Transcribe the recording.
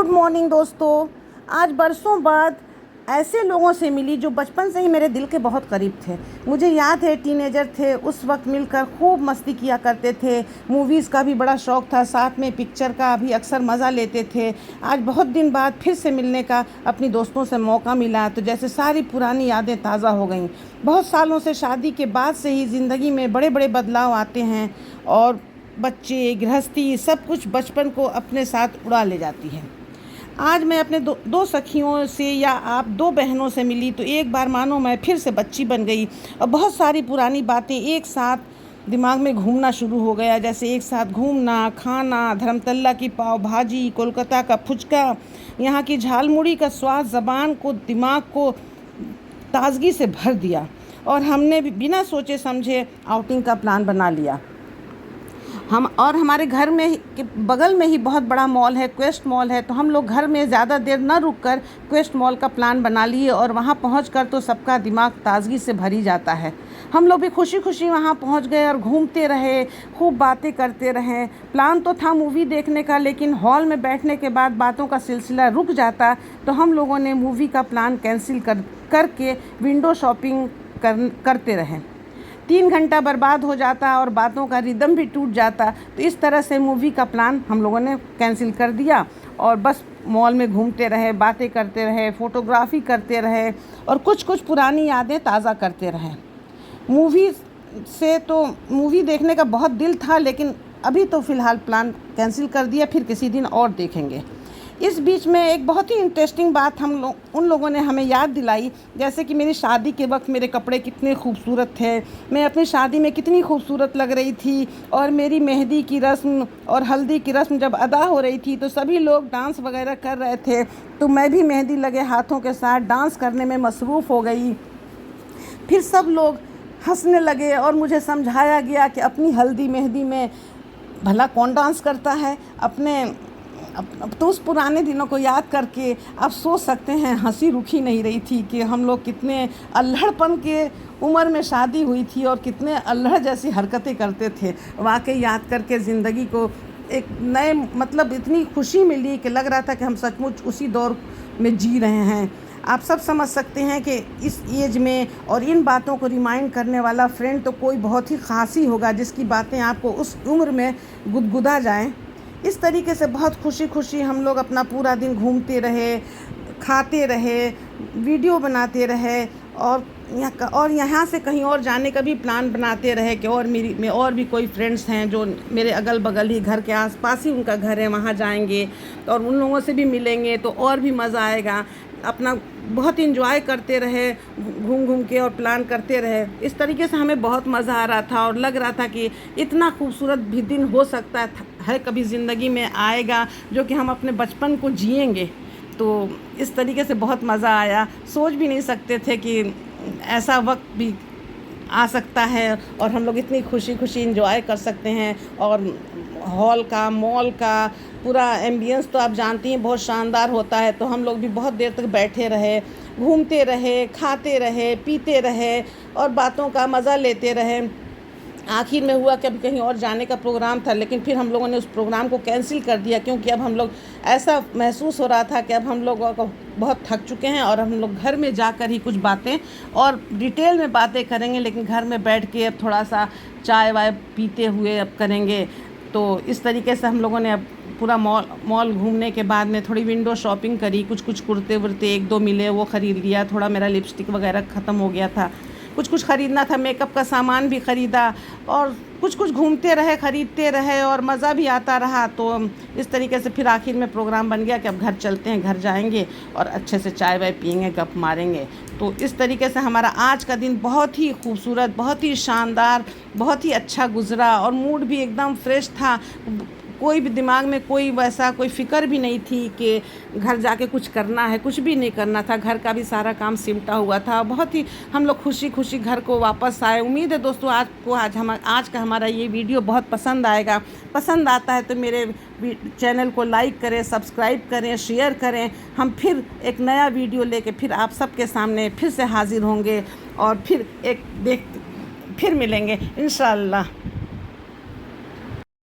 Morning दोस्तों। आज बरसों बाद ऐसे लोगों से मिली जो बचपन से ही मेरे दिल के बहुत करीब थे। मुझे याद है टीनेजर थे, उस वक्त मिलकर खूब मस्ती किया करते थे। मूवीज़ का भी बड़ा शौक़ था, साथ में पिक्चर का भी अक्सर मज़ा लेते थे। आज बहुत दिन बाद फिर से मिलने का अपनी दोस्तों से मौका मिला तो जैसे सारी पुरानी यादें ताज़ा हो गईं। बहुत सालों से शादी के बाद से ही ज़िंदगी में बड़े बड़े बदलाव आते हैं और बच्चे, गृहस्थी, सब कुछ बचपन को अपने साथ उड़ा ले जाती है। आज मैं अपने दो सखियों से या आप दो बहनों से मिली तो एक बार मानो मैं फिर से बच्ची बन गई और बहुत सारी पुरानी बातें एक साथ दिमाग में घूमना शुरू हो गया। जैसे एक साथ घूमना, खाना, धर्मतल्ला की पाव भाजी, कोलकाता का फुचका, यहाँ की झालमुड़ी का स्वाद ज़बान को, दिमाग को ताजगी से भर दिया और हमने भी बिना सोचे समझे आउटिंग का प्लान बना लिया। हमारे घर में के बगल में ही बहुत बड़ा मॉल है, क्वेस्ट मॉल है, तो हम लोग घर में ज़्यादा देर न रुककर क्वेस्ट मॉल का प्लान बना लिए और वहाँ पहुँचकर तो सबका दिमाग ताजगी से भरी जाता है। हम लोग भी खुशी खुशी वहाँ पहुँच गए और घूमते रहे, खूब बातें करते रहे। प्लान तो था मूवी देखने का, लेकिन हॉल में बैठने के बाद बातों का सिलसिला रुक जाता तो हम लोगों ने मूवी का प्लान कैंसिल करके विंडो शॉपिंग करते रहे। 3 घंटा बर्बाद हो जाता और बातों का रिदम भी टूट जाता। तो इस तरह से मूवी का प्लान हम लोगों ने कैंसिल कर दिया और बस मॉल में घूमते रहे, बातें करते रहे, फ़ोटोग्राफी करते रहे और कुछ कुछ पुरानी यादें ताज़ा करते रहे। मूवी देखने का बहुत दिल था, लेकिन अभी तो फ़िलहाल प्लान कैंसिल कर दिया, फिर किसी दिन और देखेंगे। इस बीच में एक बहुत ही इंटरेस्टिंग बात उन लोगों ने हमें याद दिलाई, जैसे कि मेरी शादी के वक्त मेरे कपड़े कितने खूबसूरत थे, मैं अपनी शादी में कितनी खूबसूरत लग रही थी और मेरी मेहंदी की रस्म और हल्दी की रस्म जब अदा हो रही थी तो सभी लोग डांस वगैरह कर रहे थे, तो मैं भी मेहंदी लगे हाथों के साथ डांस करने में मसरूफ़ हो गई। फिर सब लोग हंसने लगे और मुझे समझाया गया कि अपनी हल्दी मेहंदी में भला कौन डांस करता है। अब तो उस पुराने दिनों को याद करके आप सोच सकते हैं हंसी रुकी नहीं रही थी कि हम लोग कितने अल्हड़पन के उम्र में शादी हुई थी और कितने अल्हड़ जैसी हरकतें करते थे। वाकई याद करके ज़िंदगी को एक नए इतनी खुशी मिली कि लग रहा था कि हम सचमुच उसी दौर में जी रहे हैं। आप सब समझ सकते हैं कि इस एज में और इन बातों को रिमाइंड करने वाला फ्रेंड तो कोई बहुत ही ख़ास ही होगा जिसकी बातें आपको उस उम्र में गुदगुदा जाएं। इस तरीके से बहुत खुशी खुशी हम लोग अपना पूरा दिन घूमते रहे, खाते रहे, वीडियो बनाते रहे और यहाँ से कहीं और जाने का भी प्लान बनाते रहे कि और भी कोई फ्रेंड्स हैं जो मेरे अगल बगल ही, घर के आसपास ही उनका घर है, वहाँ जाएंगे और उन लोगों से भी मिलेंगे तो और भी मज़ा आएगा। अपना बहुत इंजॉय करते रहे, घूम घूम के और प्लान करते रहे। इस तरीके से हमें बहुत मज़ा आ रहा था और लग रहा था कि इतना खूबसूरत भी दिन हो सकता है कभी ज़िंदगी में आएगा जो कि हम अपने बचपन को जिएंगे। तो इस तरीके से बहुत मज़ा आया। सोच भी नहीं सकते थे कि ऐसा वक्त भी आ सकता है और हम लोग इतनी खुशी खुशी इंजॉय कर सकते हैं। और हॉल का, मॉल का पूरा एम्बियंस तो आप जानती हैं बहुत शानदार होता है, तो हम लोग भी बहुत देर तक बैठे रहे, घूमते रहे, खाते रहे, पीते रहे और बातों का मज़ा लेते रहे। आखिर में हुआ कि अब कहीं और जाने का प्रोग्राम था, लेकिन फिर हम लोगों ने उस प्रोग्राम को कैंसिल कर दिया क्योंकि अब हम लोग ऐसा महसूस हो रहा था कि अब हम लोग बहुत थक चुके हैं और हम लोग घर में जाकर ही कुछ बातें और डिटेल में बातें करेंगे, लेकिन घर में बैठ के अब थोड़ा सा चाय वाय पीते हुए अब करेंगे। तो इस तरीके से हम लोगों ने अब पूरा मॉल घूमने के बाद में थोड़ी विंडो शॉपिंग करी, कुछ कुर्ते वुर्ते 1-2 मिले वो ख़रीद लिया, थोड़ा मेरा लिपस्टिक वगैरह ख़त्म हो गया था, कुछ ख़रीदना था, मेकअप का सामान भी ख़रीदा और कुछ घूमते रहे, ख़रीदते रहे और मज़ा भी आता रहा। तो इस तरीके से फिर आखिर में प्रोग्राम बन गया कि अब घर चलते हैं, घर जाएंगे और अच्छे से चाय वाय पिएंगे, गप मारेंगे। तो इस तरीके से हमारा आज का दिन बहुत ही खूबसूरत, बहुत ही शानदार, बहुत ही अच्छा गुज़रा और मूड भी एकदम फ्रेश था। कोई भी दिमाग में कोई फ़िक्र भी नहीं थी कि घर जाके कुछ करना है, कुछ भी नहीं करना था। घर का भी सारा काम सिमटा हुआ था। बहुत ही हम लोग खुशी खुशी घर को वापस आए। उम्मीद है दोस्तों आज का हमारा ये वीडियो बहुत पसंद आएगा। पसंद आता है तो मेरे चैनल को लाइक करें, सब्सक्राइब करें, शेयर करें। हम फिर एक नया वीडियो लेके फिर आप सबके सामने फिर से हाजिर होंगे और फिर मिलेंगे इंशाअल्लाह।